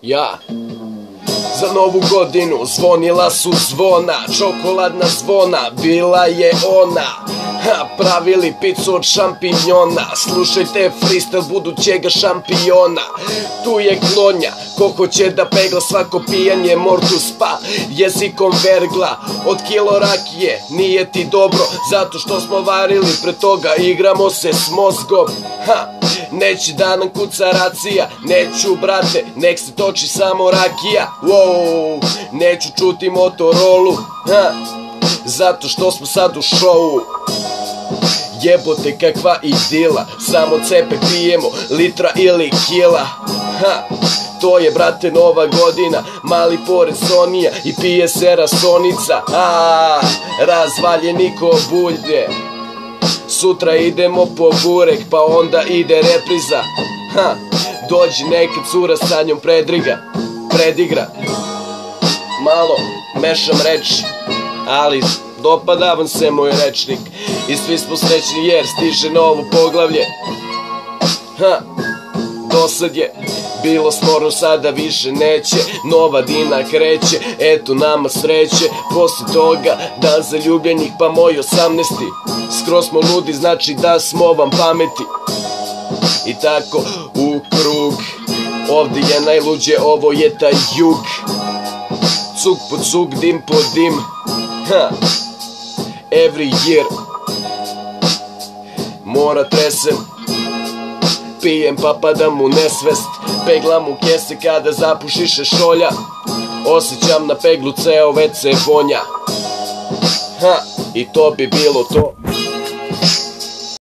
Ja. Za novu godinu zvonila su zvona, čokoladna zvona, bila je ona. Pravili picu od šampinjona, slušajte freestyle budućega šampiona. Tu je klonja, ko hoće da pegla, svako pijanje mortus pa jezikom vergla. Od kilo rakije nije ti dobro, zato što smo varili, pre toga igramo se s mozgom. Neće da nam kuca racija, neću brate, nek se toči samo rakija. Wow, neću čuti Motorolu, zato što smo sad u šovu. Jebote kakva idila, samo cepe pijemo, litra ili kila. To je brate nova godina, mali pored Sonija i pije se rasonica. Razvaljeni ko bulje, sutra idemo po burek, pa onda ide repriza. Dođi neka cura sa njom predigra. Malo mešam reči, ali dopada vam se moj rečnik. I svi smo srećni jer stiže novo poglavlje. Dosad je bilo smorno, sada više neće. Nova dina kreće, eto nama sreće. Posle toga dan zaljubljenih, pa moj 18. Skroz smo ludi, znači da smo vam pameti. I tako u krug, ovde je najluđe, ovo je taj jug. Cug po cug, dim po dim, every year. Mora tresem, pijem pa padam u nesvest. Peglam u kese kada zapušiše šolja. Osjećam na peglu ceo WC vonja. I to bi bilo to.